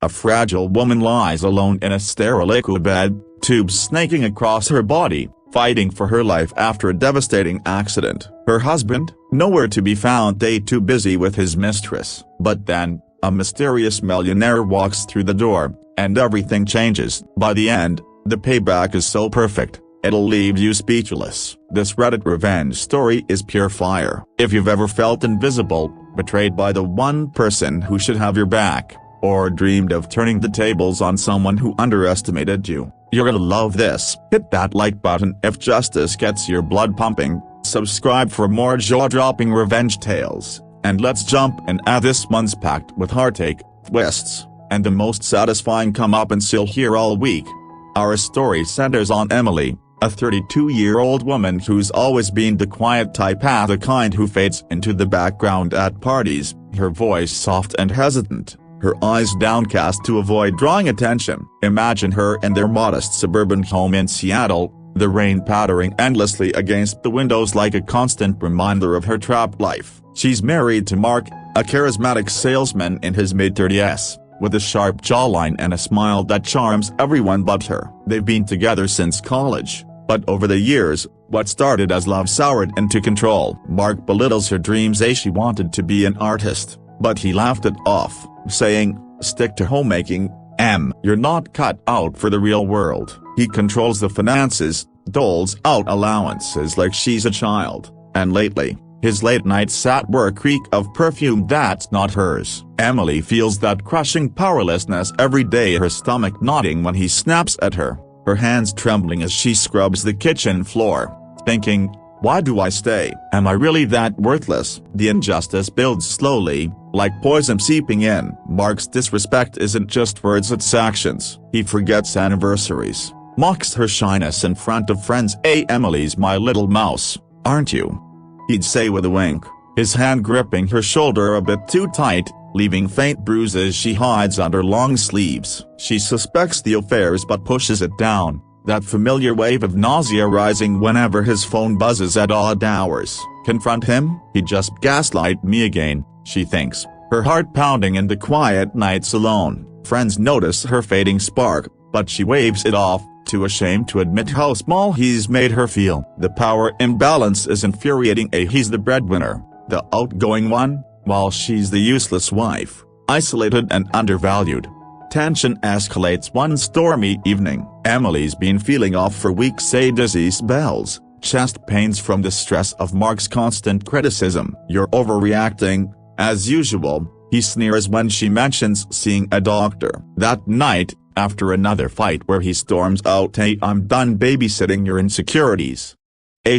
A fragile woman lies alone in a sterile ICU bed, tubes snaking across her body, fighting for her life after a devastating accident. Her husband, nowhere to be found, too busy with his mistress. But then, a mysterious millionaire walks through the door, and everything changes. By the end, the payback is so perfect, it'll leave you speechless. This Reddit revenge story is pure fire. If you've ever felt invisible, betrayed by the one person who should have your back, or dreamed of turning the tables on someone who underestimated you, you're gonna love this. Hit that like button if justice gets your blood pumping, subscribe for more jaw-dropping revenge tales, and let's jump in at this month's packed with heartache, twists, and the most satisfying comeuppance you'll hear all week. Our story centers on Emily, a 32-year-old woman who's always been the quiet type, the kind who fades into the background at parties, her voice soft and hesitant, her eyes downcast to avoid drawing attention. Imagine her in their modest suburban home in Seattle, the rain pattering endlessly against the windows like a constant reminder of her trapped life. She's married to Mark, a charismatic salesman in his mid-30s, with a sharp jawline and a smile that charms everyone but her. They've been together since college, but over the years, what started as love soured into control. Mark belittles her dreams. She wanted to be an artist, but he laughed it off, saying, "Stick to homemaking, Em. You're not cut out for the real world." He controls the finances, doles out allowances like she's a child, and lately, his late nights at work reek of perfume that's not hers. Emily feels that crushing powerlessness every day, her stomach knotting when he snaps at her, her hands trembling as she scrubs the kitchen floor, thinking, "Why do I stay? Am I really that worthless?" The injustice builds slowly, like poison seeping in. Mark's disrespect isn't just words, it's actions. He forgets anniversaries, mocks her shyness in front of friends. "Emily's my little mouse, aren't you?" he'd say with a wink, his hand gripping her shoulder a bit too tight, leaving faint bruises she hides under long sleeves. She suspects the affairs but pushes it down, that familiar wave of nausea rising whenever his phone buzzes at odd hours. Confront him? He just gaslight me again, she thinks, her heart pounding in the quiet nights alone. Friends notice her fading spark, but she waves it off, too ashamed to admit how small he's made her feel. The power imbalance is infuriating. He's the breadwinner, the outgoing one, while she's the useless wife, isolated and undervalued. Tension escalates one stormy evening. Emily's been feeling off for weeks. Dizzy spells, chest pains from the stress of Mark's constant criticism. "You're overreacting, as usual," he sneers when she mentions seeing a doctor. That night, after another fight where he storms out, "I'm done babysitting your insecurities."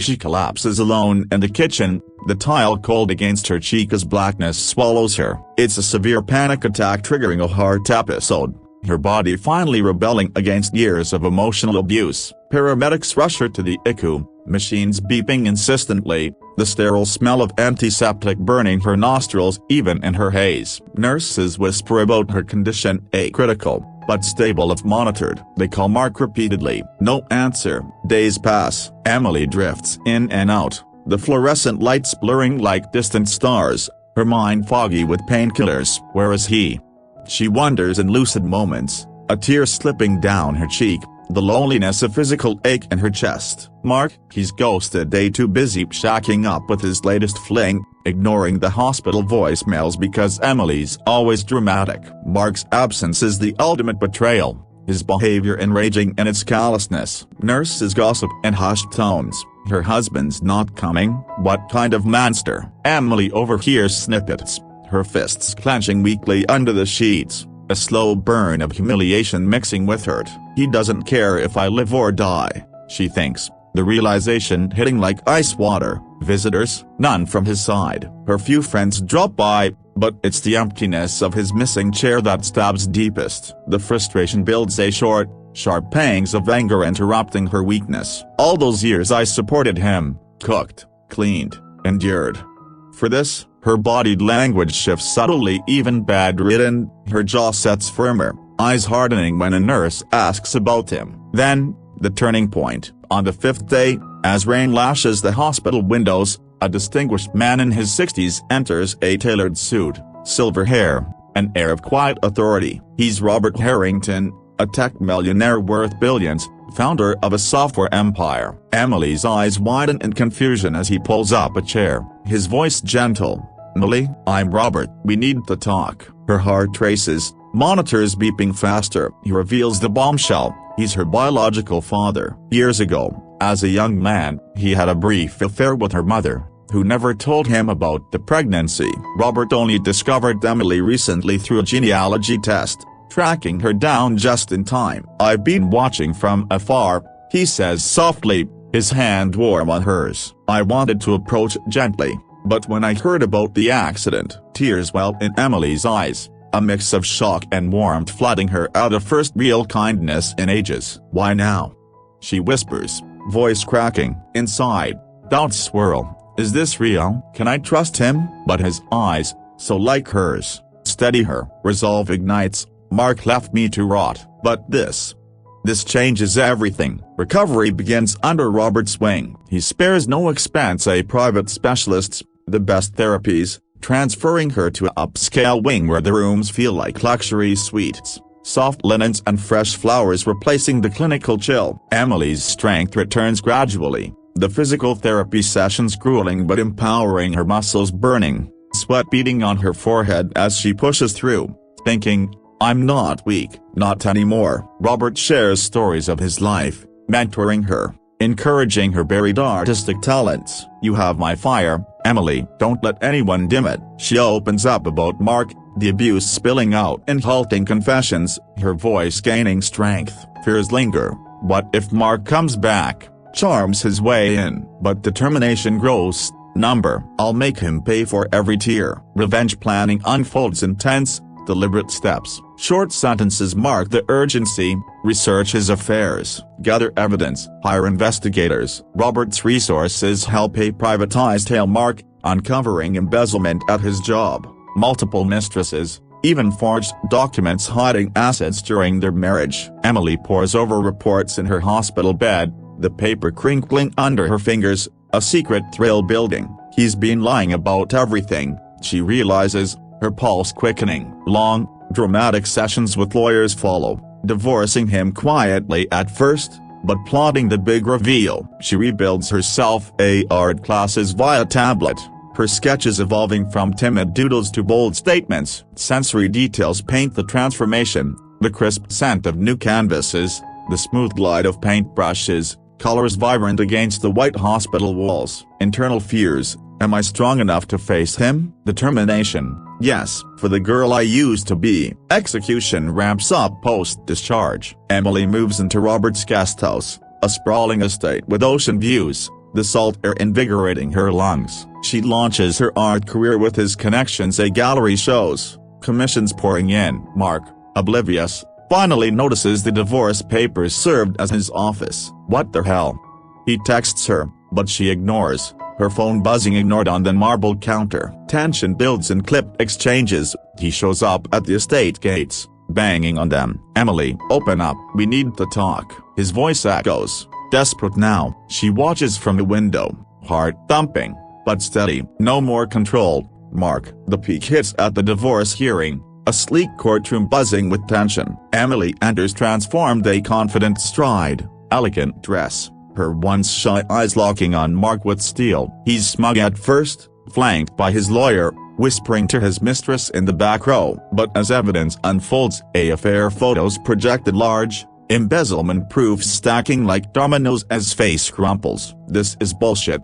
She collapses alone in the kitchen, the tile cold against her cheek as blackness swallows her. It's a severe panic attack triggering a heart episode, her body finally rebelling against years of emotional abuse. Paramedics rush her to the ICU, machines beeping insistently, the sterile smell of antiseptic burning her nostrils even in her haze. Nurses whisper about her condition, critical, but stable if monitored. They call Mark repeatedly. No answer. Days pass. Emily drifts in and out, the fluorescent lights blurring like distant stars, her mind foggy with painkillers. Where is he? She wonders in lucid moments, a tear slipping down her cheek, the loneliness a physical ache in her chest. Mark? He's ghosted. Too busy shacking up with his latest fling, ignoring the hospital voicemails because Emily's always dramatic. Mark's absence is the ultimate betrayal, his behavior enraging in its callousness. Nurses gossip in hushed tones. Her husband's not coming. What kind of monster? Emily overhears snippets, her fists clenching weakly under the sheets, a slow burn of humiliation mixing with hurt. He doesn't care if I live or die, she thinks, the realization hitting like ice water. Visitors? None from his side. Her few friends drop by, but it's the emptiness of his missing chair that stabs deepest. The frustration builds. Short, sharp pangs of anger interrupting her weakness. All those years I supported him, cooked, cleaned, endured. For this, her bodied language shifts subtly, even bedridden, her jaw sets firmer, eyes hardening when a nurse asks about him. Then, the turning point. On the fifth day, as rain lashes the hospital windows, a distinguished man in his 60s enters, a tailored suit, silver hair, an air of quiet authority. He's Robert Harrington, a tech millionaire worth billions, founder of a software empire. Emily's eyes widen in confusion as he pulls up a chair, his voice gentle. "Emily, I'm Robert. We need to talk." Her heart races, monitors beeping faster. He reveals the bombshell. He's her biological father. Years ago, as a young man, he had a brief affair with her mother, who never told him about the pregnancy. Robert only discovered Emily recently through a genealogy test, tracking her down just in time. "I've been watching from afar," he says softly, his hand warm on hers. "I wanted to approach gently, but when I heard about the accident," tears well in Emily's eyes, a mix of shock and warmth flooding her out of first real kindness in ages. "Why now?" she whispers, voice cracking. Inside, doubts swirl. Is this real? Can I trust him? But his eyes, so like hers, steady her. Resolve ignites. "Mark left me to rot, but this changes everything." Recovery begins under Robert's wing. He spares no expense, a private specialists, the best therapies, transferring her to an upscale wing where the rooms feel like luxury suites, soft linens and fresh flowers replacing the clinical chill. Emily's strength returns gradually, the physical therapy sessions grueling but empowering, her muscles burning, sweat beading on her forehead as she pushes through, thinking, "I'm not weak, not anymore." Robert shares stories of his life, mentoring her, encouraging her buried artistic talents. "You have my fire, Emily. Don't let anyone dim it." She opens up about Mark, the abuse spilling out in halting confessions, her voice gaining strength. Fears linger. What if Mark comes back, charms his way in? But determination grows. "I'll make him pay for every tear." Revenge planning unfolds in tense, deliberate steps. Short sentences mark the urgency. Research his affairs, gather evidence, hire investigators. Robert's resources help a privatized tail Mark, uncovering embezzlement at his job, multiple mistresses, even forged documents hiding assets during their marriage. Emily pores over reports in her hospital bed, the paper crinkling under her fingers, a secret thrill building. He's been lying about everything, she realizes, her pulse quickening. Long, dramatic sessions with lawyers follow, divorcing him quietly at first, but plotting the big reveal. She rebuilds herself art classes via tablet, her sketches evolving from timid doodles to bold statements. Sensory details paint the transformation, the crisp scent of new canvases, the smooth glide of paintbrushes, colors vibrant against the white hospital walls. Internal fears. Am I strong enough to face him? Determination. Yes, for the girl I used to be. Execution ramps up post-discharge. Emily moves into Robert's guest house, a sprawling estate with ocean views, the salt air invigorating her lungs. She launches her art career with his connections, a gallery shows, commissions pouring in. Mark, oblivious, finally notices the divorce papers served as his office. What the hell? He texts her, but she ignores, her phone buzzing ignored on the marble counter. Tension builds in clipped exchanges. He shows up at the estate gates, banging on them. Emily, open up, we need to talk. His voice echoes, desperate now. She watches from the window, heart thumping, but steady. No more control. Mark. The peak hits at the divorce hearing, a sleek courtroom buzzing with tension. Emily enters transformed, a confident stride, elegant dress, her once shy eyes locking on Mark with steel. He's smug at first, flanked by his lawyer, whispering to his mistress in the back row. But as evidence unfolds, affair photos projected large, embezzlement proofs stacking like dominoes as face crumples. This is bullshit,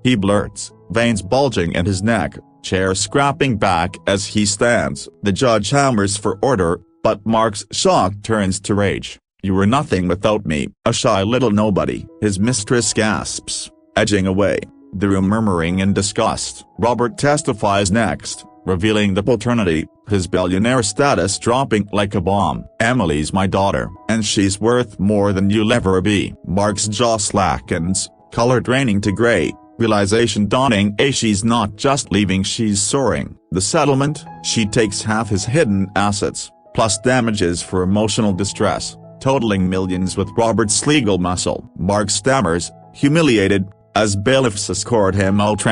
he blurts, veins bulging in his neck, chair scrapping back as he stands. The judge hammers for order, but Mark's shock turns to rage. You were nothing without me, a shy little nobody. His mistress gasps, edging away, the room murmuring in disgust. Robert testifies next, revealing the paternity, his billionaire status dropping like a bomb. Emily's my daughter, and she's worth more than you'll ever be. Mark's jaw slackens, color draining to gray, realization dawning. She's not just leaving, she's soaring. The settlement, she takes half his hidden assets, plus damages for emotional distress, totaling millions with Robert's legal muscle. Mark stammers, humiliated, as bailiffs escort him out.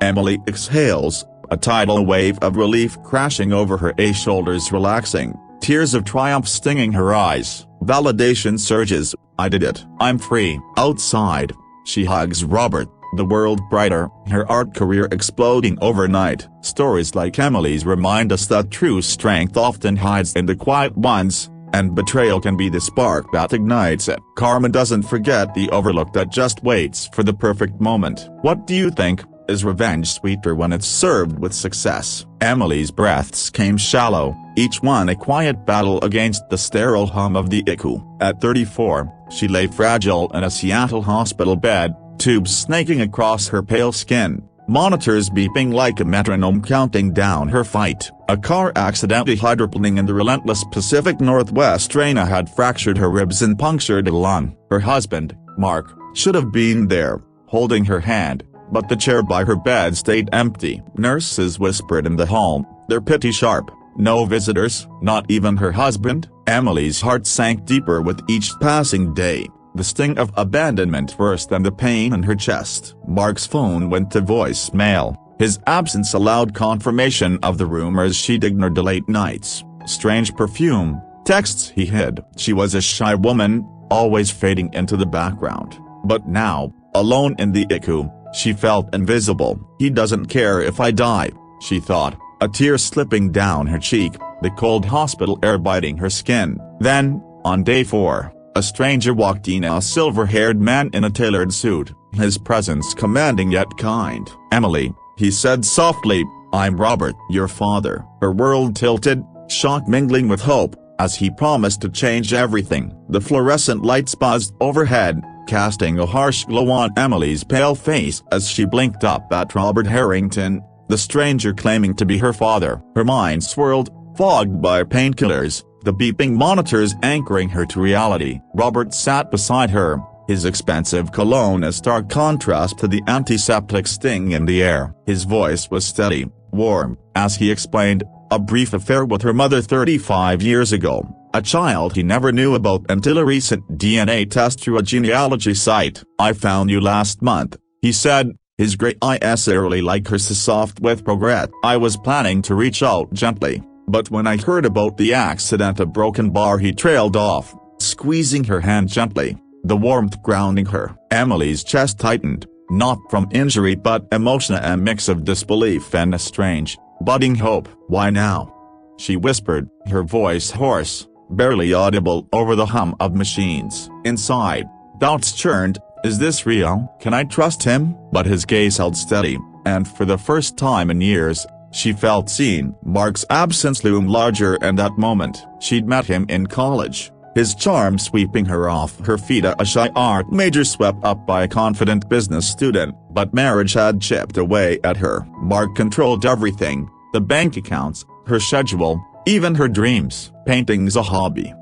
Emily exhales, a tidal wave of relief crashing over her shoulders relaxing, tears of triumph stinging her eyes, validation surges. I did it. I'm free. Outside, she hugs Robert, the world brighter, her art career exploding overnight. Stories like Emily's remind us that true strength often hides in the quiet ones, and betrayal can be the spark that ignites it. Karma doesn't forget the overlook that just waits for the perfect moment. What do you think? Is revenge sweeter when it's served with success? Emily's breaths came shallow, each one a quiet battle against the sterile hum of the ICU. At 34, she lay fragile in a Seattle hospital bed, tubes snaking across her pale skin, monitors beeping like a metronome counting down her fight. A car accidentally hydroplaning in the relentless Pacific Northwest rain had fractured her ribs and punctured a lung. Her husband, Mark, should have been there, holding her hand, but the chair by her bed stayed empty. Nurses whispered in the hall, their pity sharp. No visitors, not even her husband. Emily's heart sank deeper with each passing day, the sting of abandonment worse than the pain in her chest. Mark's phone went to voicemail. His absence allowed confirmation of the rumors she'd ignored the late nights. Strange perfume, texts he hid. She was a shy woman, always fading into the background. But now, alone in the ICU, she felt invisible. He doesn't care if I die, she thought, a tear slipping down her cheek, the cold hospital air biting her skin. Then, on day 4, a stranger walked in, a silver-haired man in a tailored suit, his presence commanding yet kind. Emily, he said softly, I'm Robert, your father. Her world tilted, shock mingling with hope, as he promised to change everything. The fluorescent lights buzzed overhead, casting a harsh glow on Emily's pale face as she blinked up at Robert Harrington, the stranger claiming to be her father. Her mind swirled, fogged by painkillers, the beeping monitors anchoring her to reality. Robert sat beside her, his expensive cologne a stark contrast to the antiseptic sting in the air. His voice was steady, warm, as he explained, a brief affair with her mother 35 years ago, a child he never knew about until a recent DNA test through a genealogy site. I found you last month, he said, his grey eyes eerily like hers soft with regret. I was planning to reach out gently, but when I heard about the accident, a broken bar, he trailed off, squeezing her hand gently, the warmth grounding her. Emily's chest tightened, not from injury but emotion, a mix of disbelief and a strange, budding hope. Why now? She whispered, her voice hoarse, barely audible over the hum of machines. Inside, doubts churned. Is this real? Can I trust him? But his gaze held steady, and for the first time in years, she felt seen. Mark's absence loomed larger in that moment. She'd met him in college, his charm sweeping her off her feet, a shy art major swept up by a confident business student. But marriage had chipped away at her. Mark controlled everything, the bank accounts, her schedule, even her dreams. Painting's a hobby,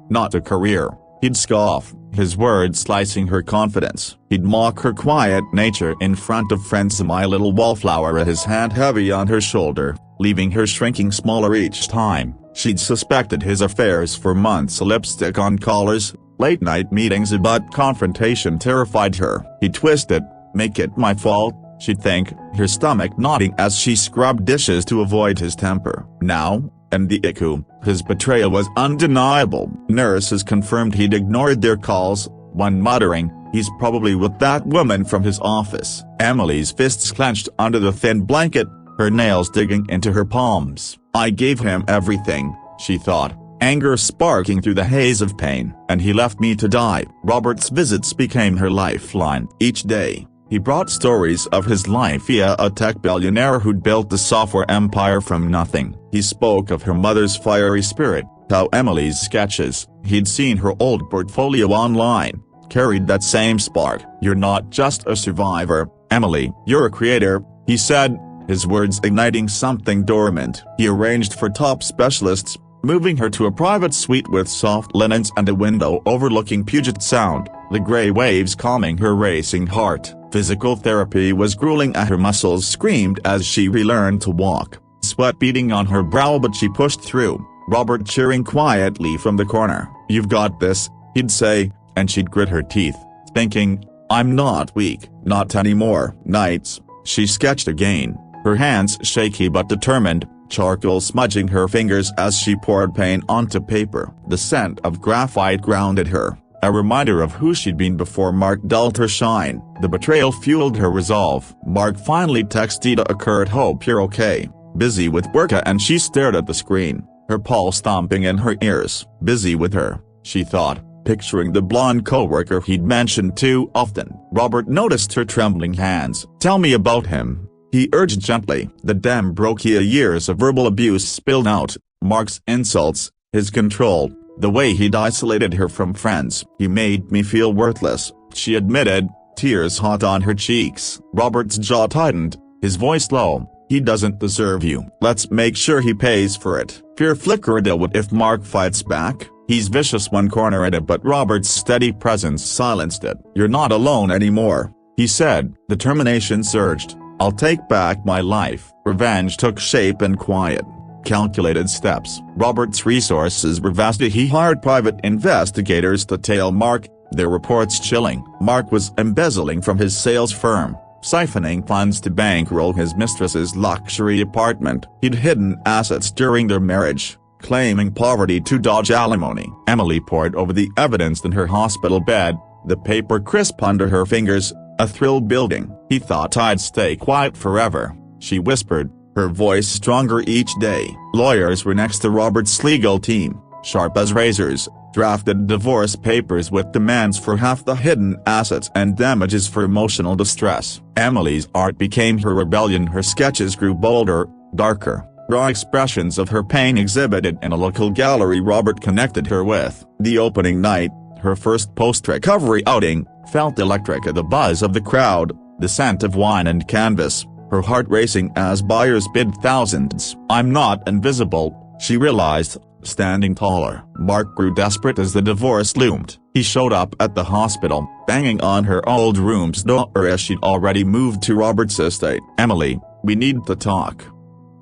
not a career. He'd scoff, his words slicing her confidence. He'd mock her quiet nature in front of friends. My little wallflower, his hand heavy on her shoulder, leaving her shrinking smaller each time. She'd suspected his affairs for months. Lipstick on collars, late-night meetings, but confrontation terrified her. He'd twist it, make it my fault, she'd think, her stomach knotting as she scrubbed dishes to avoid his temper. Now, in the ICU, his betrayal was undeniable. Nurses confirmed he'd ignored their calls, one muttering, he's probably with that woman from his office. Emily's fists clenched under the thin blanket, her nails digging into her palms. I gave him everything, she thought, anger sparking through the haze of pain, and he left me to die. Robert's visits became her lifeline. Each day, he brought stories of his life via a tech billionaire who'd built the software empire from nothing. He spoke of her mother's fiery spirit, how Emily's sketches, he'd seen her old portfolio online, carried that same spark. You're not just a survivor, Emily, you're a creator, he said, his words igniting something dormant. He arranged for top specialists, moving her to a private suite with soft linens and a window overlooking Puget Sound, the gray waves calming her racing heart. Physical therapy was grueling, her muscles screamed as she relearned to walk, sweat beading on her brow, but she pushed through. Robert cheering quietly from the corner. You've got this, he'd say, and she'd grit her teeth, thinking, I'm not weak, not anymore. Nights, she sketched again, her hands shaky but determined, charcoal smudging her fingers as she poured paint onto paper. The scent of graphite grounded her, a reminder of who she'd been before Mark dulled her shine. The betrayal fueled her resolve. Mark finally texted a curt "hope you're okay." Busy with work, and she stared at the screen, her pulse thumping in her ears. Busy with her, she thought, picturing the blonde coworker he'd mentioned too often. Robert noticed her trembling hands. "Tell me about him," he urged gently. The Dembrokia years of verbal abuse spilled out, Mark's insults, his control, the way he'd isolated her from friends. "He made me feel worthless," she admitted, tears hot on her cheeks. Robert's jaw tightened, his voice low. "He doesn't deserve you. Let's make sure he pays for it." Fear flickered at what if Mark fights back. He's vicious, one corner at it, but Robert's steady presence silenced it. "You're not alone anymore," he said. Determination surged. "I'll take back my life." Revenge took shape in quiet, calculated steps. Robert's resources were vast. He hired private investigators to tail Mark, their reports chilling. Mark was embezzling from his sales firm, siphoning funds to bankroll his mistress's luxury apartment. He'd hidden assets during their marriage, claiming poverty to dodge alimony. Emily pored over the evidence in her hospital bed, the paper crisp under her fingers, a thrill building. "He thought I'd stay quiet forever," she whispered, her voice stronger each day. Lawyers were next to Robert's legal team, sharp as razors, drafted divorce papers with demands for half the hidden assets and damages for emotional distress. Emily's art became her rebellion. Her sketches grew bolder, darker, raw expressions of her pain exhibited in a local gallery Robert connected her with. The opening night, her first post-recovery outing, felt electric at the buzz of the crowd, the scent of wine and canvas, her heart racing as buyers bid thousands. "I'm not invisible," she realized, standing taller. Mark grew desperate as the divorce loomed. He showed up at the hospital, banging on her old room's door as she'd already moved to Robert's estate. "Emily, we need to talk,"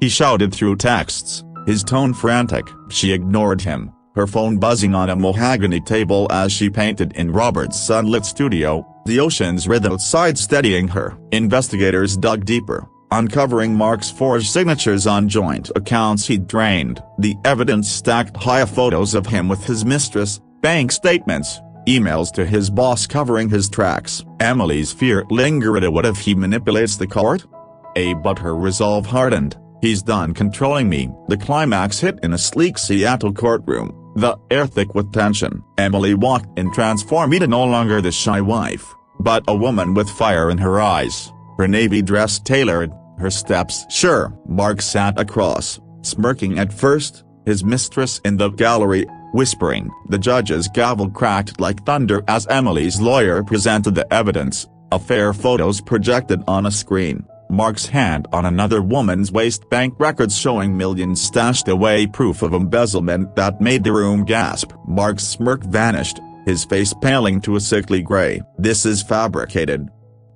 he shouted through texts, his tone frantic. She ignored him, her phone buzzing on a mahogany table as she painted in Robert's sunlit studio, the ocean's rhythm outside steadying her. Investigators dug deeper, uncovering Mark's forged signatures on joint accounts he'd drained. The evidence stacked high, photos of him with his mistress, bank statements, emails to his boss covering his tracks. Emily's fear lingered at what if he manipulates the court? But her resolve hardened. "He's done controlling me." The climax hit in a sleek Seattle courtroom, the air thick with tension. Emily walked in, transformed, no longer the shy wife, but a woman with fire in her eyes, her navy dress tailored, her steps sure. Mark sat across, smirking at first, his mistress in the gallery, whispering. The judge's gavel cracked like thunder as Emily's lawyer presented the evidence, affair photos projected on a screen, Mark's hand on another woman's waist, bank records showing millions stashed away, proof of embezzlement that made the room gasp. Mark's smirk vanished, his face paling to a sickly gray. "This is fabricated,"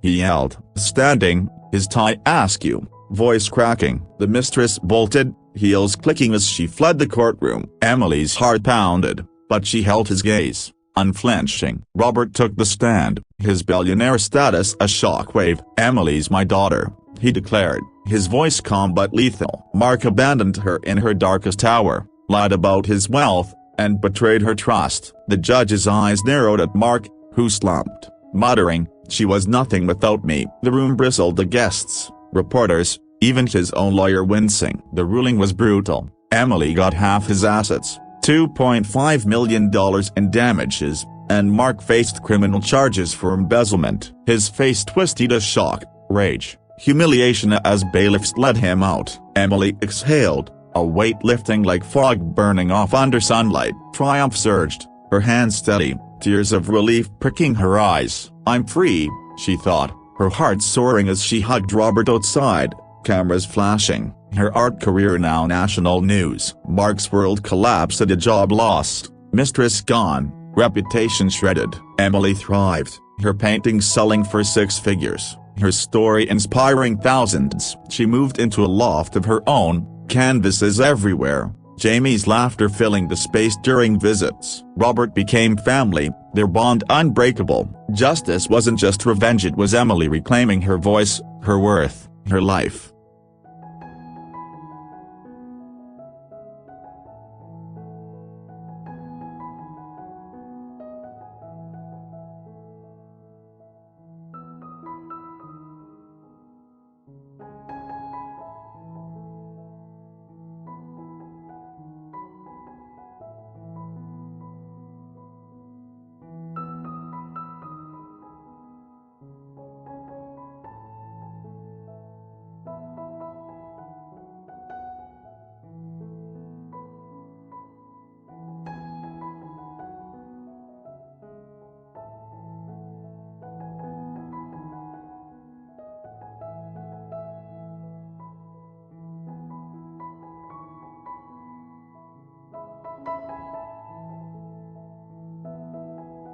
he yelled, standing, his tie askew, voice cracking. The mistress bolted, heels clicking as she fled the courtroom. Emily's heart pounded, but she held his gaze, unflinching. Robert took the stand, his billionaire status a shockwave. "Emily's my daughter," he declared, his voice calm but lethal. Mark abandoned her in her darkest hour, lied about his wealth, and betrayed her trust. The judge's eyes narrowed at Mark, who slumped, muttering, "She was nothing without me." The room bristled, the guests, reporters, even his own lawyer wincing. The ruling was brutal. Emily got half his assets, $2.5 million in damages, and Mark faced criminal charges for embezzlement. His face twisted as shock, rage, humiliation as bailiffs led him out. Emily exhaled, a weight lifting like fog burning off under sunlight. Triumph surged, her hands steady, tears of relief pricking her eyes. "I'm free," she thought, her heart soaring as she hugged Robert outside, cameras flashing, her art career now national news. Mark's world collapsed at a job lost, mistress gone, reputation shredded. Emily thrived, her paintings selling for six figures, her story inspiring thousands. She moved into a loft of her own, canvases everywhere, Jamie's laughter filling the space during visits. Robert became family, their bond unbreakable. Justice wasn't just revenge, it was Emily reclaiming her voice, her worth, her life.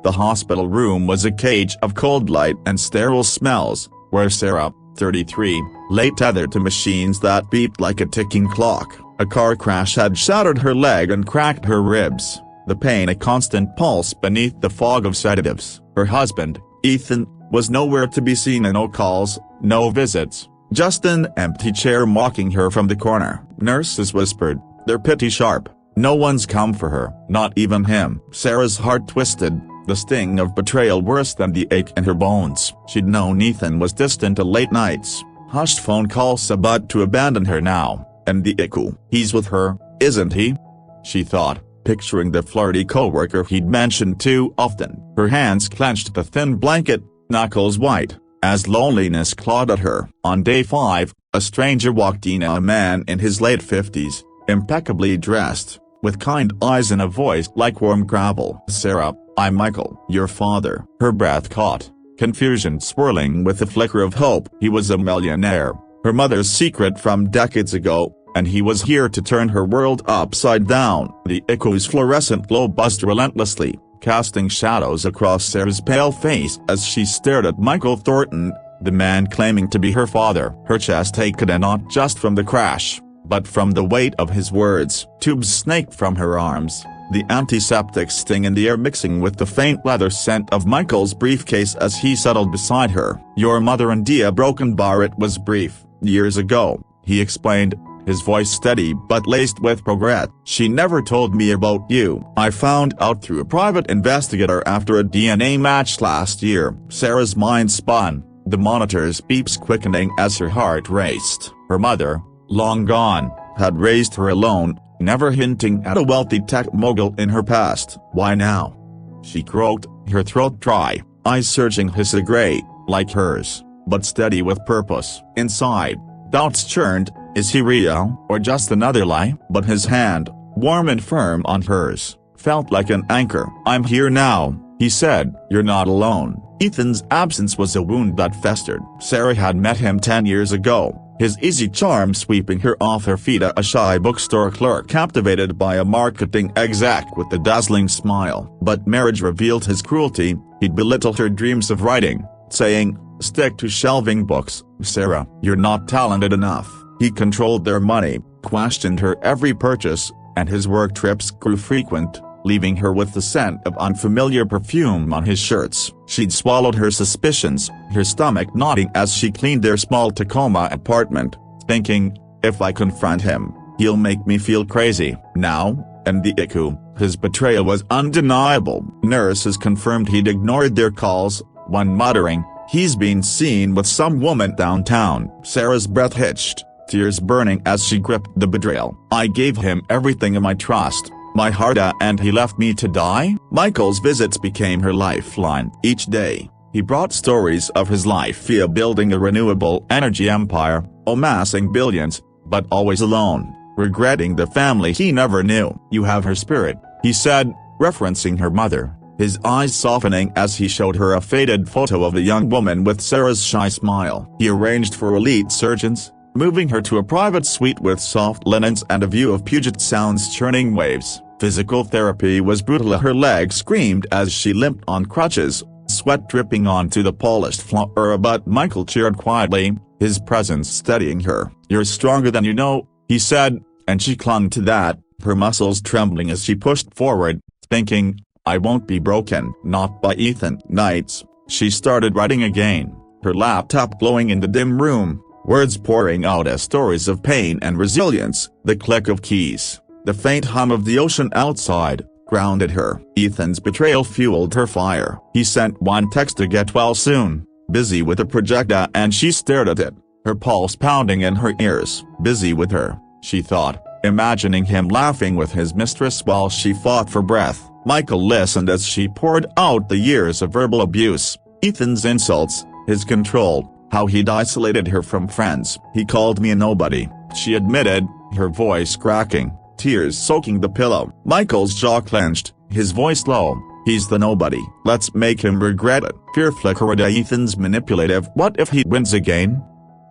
The hospital room was a cage of cold light and sterile smells, where Sarah, 33, lay tethered to machines that beeped like a ticking clock. A car crash had shattered her leg and cracked her ribs, the pain a constant pulse beneath the fog of sedatives. Her husband, Ethan, was nowhere to be seen, and no calls, no visits, just an empty chair mocking her from the corner. Nurses whispered, their pity sharp, no one's come for her, not even him. Sarah's heart twisted, the sting of betrayal worse than the ache in her bones. She'd known Ethan was distant to late nights, hushed phone calls about to abandon her now, and the ick. He's with her, isn't he? She thought, picturing the flirty coworker he'd mentioned too often. Her hands clenched the thin blanket, knuckles white, as loneliness clawed at her. On day 5, a stranger walked in, a man in his late 50s, impeccably dressed, with kind eyes and a voice like warm gravel. Sarah, I'm Michael, your father. Her breath caught, confusion swirling with a flicker of hope. He was a millionaire, her mother's secret from decades ago, and he was here to turn her world upside down. The ick's fluorescent glow buzzed relentlessly, casting shadows across Sarah's pale face as she stared at Michael Thornton, the man claiming to be her father. Her chest ached, and not just from the crash, but from the weight of his words. Tubes snaked from her arms, the antiseptic sting in the air mixing with the faint leather scent of Michael's briefcase as he settled beside her. Your mother and Dia broken bar. It was brief, years ago, he explained, his voice steady but laced with regret. She never told me about you. I found out through a private investigator after a DNA match last year. Sarah's mind spun, the monitor's beeps quickening as her heart raced. Her mother, long gone, had raised her alone, never hinting at a wealthy tech mogul in her past. Why now? She croaked, her throat dry, eyes searching his gray, like hers, but steady with purpose. Inside, doubts churned. Is he real, or just another lie? But his hand, warm and firm on hers, felt like an anchor. I'm here now, he said. You're not alone. Ethan's absence was a wound that festered. Sarah had met him 10 years ago, his easy charm sweeping her off her feet, a shy bookstore clerk captivated by a marketing exec with a dazzling smile. But marriage revealed his cruelty. He'd belittled her dreams of writing, saying, stick to shelving books, Sarah. You're not talented enough. He controlled their money, questioned her every purchase, and his work trips grew frequent, leaving her with the scent of unfamiliar perfume on his shirts. She'd swallowed her suspicions, her stomach knotting as she cleaned their small Tacoma apartment, thinking, if I confront him, he'll make me feel crazy. Now, and the ick, his betrayal was undeniable. Nurses confirmed he'd ignored their calls, one muttering, he's been seen with some woman downtown. Sarah's breath hitched, tears burning as she gripped the betrayal. I gave him everything in my trust, my heart, and he left me to die? Michael's visits became her lifeline. Each day, he brought stories of his life via building a renewable energy empire, amassing billions, but always alone, regretting the family he never knew. You have her spirit, he said, referencing her mother, his eyes softening as he showed her a faded photo of a young woman with Sarah's shy smile. He arranged for elite surgeons, moving her to a private suite with soft linens and a view of Puget Sound's churning waves. Physical therapy was brutal. Her legs screamed as she limped on crutches, sweat dripping onto the polished floor, but Michael cheered quietly, his presence steadying her. You're stronger than you know, he said, and she clung to that, her muscles trembling as she pushed forward, thinking, I won't be broken. Not by Ethan. Nights, she started writing again, her laptop glowing in the dim room, words pouring out as stories of pain and resilience. The click of keys, the faint hum of the ocean outside, grounded her. Ethan's betrayal fueled her fire. He sent one text to get well soon, busy with a projector, and she stared at it, her pulse pounding in her ears. Busy with her, she thought, imagining him laughing with his mistress while she fought for breath. Michael listened as she poured out the years of verbal abuse, Ethan's insults, his control, how he'd isolated her from friends. He called me a nobody, she admitted, her voice cracking, tears soaking the pillow. Michael's jaw clenched, his voice low. He's the nobody. Let's make him regret it. Fear flickered at Ethan's manipulative. What if he wins again?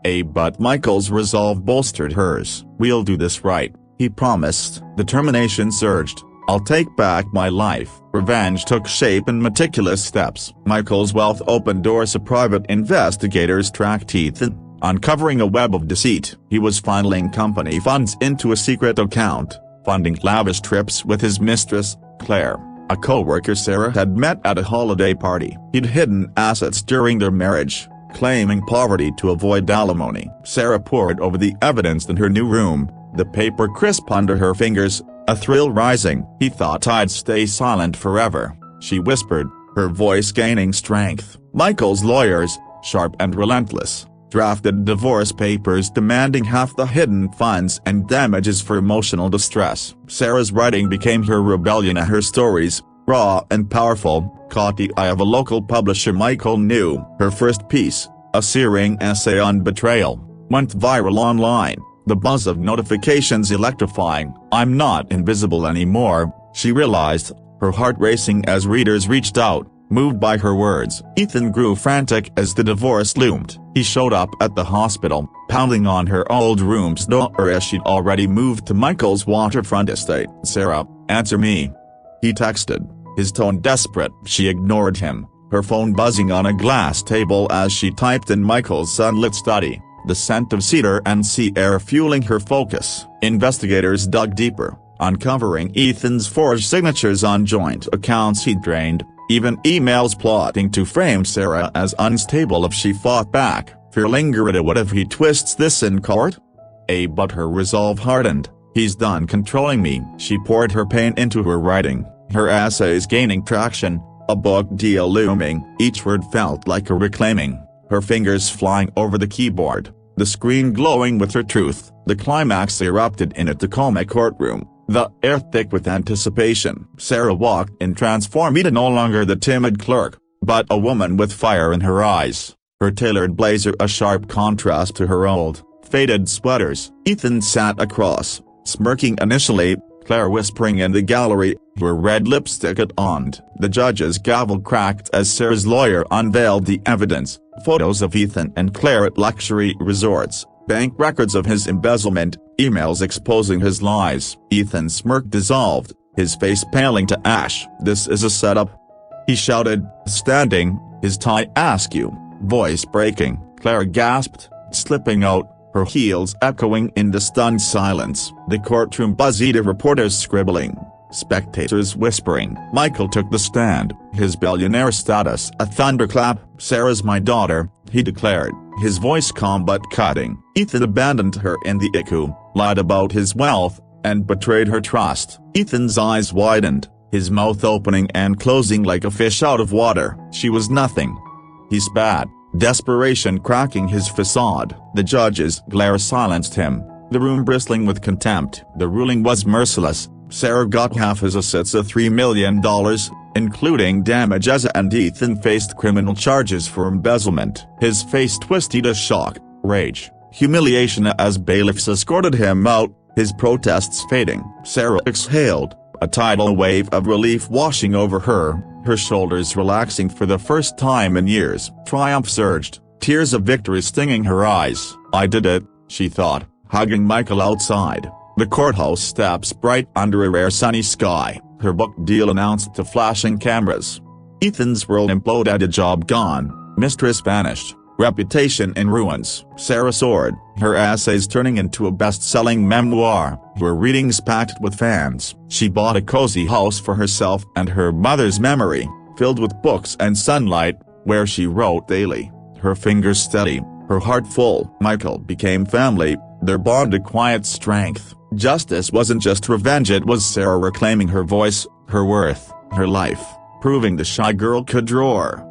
But Michael's resolve bolstered hers. We'll do this right, he promised. Determination surged. I'll take back my life. Revenge took shape in meticulous steps. Michael's wealth opened doors. Private investigators tracked Ethan, uncovering a web of deceit. He was funneling company funds into a secret account, funding lavish trips with his mistress, Claire. A co-worker Sarah had met at a holiday party. He'd hidden assets during their marriage, claiming poverty to avoid alimony. Sarah pored over the evidence in her new room, the paper crisp under her fingers, a thrill rising. He thought I'd stay silent forever, she whispered, her voice gaining strength. Michael's lawyers, sharp and relentless, drafted divorce papers demanding half the hidden funds and damages for emotional distress. Sarah's writing became her rebellion. Her stories, raw and powerful, caught the eye of a local publisher. Michael knew. Her first piece, a searing essay on betrayal, went viral online, the buzz of notifications electrifying. I'm not invisible anymore, she realized, her heart racing as readers reached out, moved by her words. Ethan grew frantic as the divorce loomed. He showed up at the hospital, pounding on her old room's door as she'd already moved to Michael's waterfront estate. Sarah, answer me, he texted, his tone desperate. She ignored him, her phone buzzing on a glass table as she typed in Michael's sunlit study, the scent of cedar and sea air fueling her focus. Investigators dug deeper, uncovering Ethan's forged signatures on joint accounts he'd drained, even emails plotting to frame Sarah as unstable if she fought back. Fear lingered. What if he twists this in court? But her resolve hardened. He's done controlling me. She poured her pain into her writing, her essays gaining traction, a book deal looming. Each word felt like a reclaiming, her fingers flying over the keyboard, the screen glowing with her truth. The climax erupted in a Tacoma courtroom, the air thick with anticipation. Sarah walked in transformed, no longer the timid clerk, but a woman with fire in her eyes, her tailored blazer a sharp contrast to her old, faded sweaters. Ethan sat across, smirking initially, Claire whispering in the gallery, her red lipstick on. The judge's gavel cracked as Sarah's lawyer unveiled the evidence, photos of Ethan and Claire at luxury resorts, bank records of his embezzlement, emails exposing his lies. Ethan's smirk dissolved, his face paling to ash. This is a setup, he shouted, standing, his tie askew, voice breaking. Claire gasped, slipping out, her heels echoing in the stunned silence. The courtroom buzzed, reporters scribbling, spectators whispering. Michael took the stand, his billionaire status a thunderclap. Sarah's my daughter, he declared, his voice calm but cutting. Ethan abandoned her in the ICU, lied about his wealth, and betrayed her trust. Ethan's eyes widened, his mouth opening and closing like a fish out of water. She was nothing, he spat, desperation cracking his facade. The judge's glare silenced him, the room bristling with contempt. The ruling was merciless. Sarah got half his assets, $3 million, including damages, and Ethan faced criminal charges for embezzlement. His face twisted as shock, rage, humiliation as bailiffs escorted him out, his protests fading. Sarah exhaled, a tidal wave of relief washing over her, her shoulders relaxing for the first time in years. Triumph surged, tears of victory stinging her eyes. I did it, she thought, hugging Michael outside, the courthouse steps bright under a rare sunny sky, her book deal announced to flashing cameras. Ethan's world imploded, a job gone, mistress vanished, reputation in ruins. Sarah soared, her essays turning into a best-selling memoir, her readings packed with fans. She bought a cozy house for herself and her mother's memory, filled with books and sunlight, where she wrote daily, her fingers steady, her heart full. Michael became family, their bond a quiet strength. Justice wasn't just revenge, it was Sarah reclaiming her voice, her worth, her life, proving the shy girl could roar.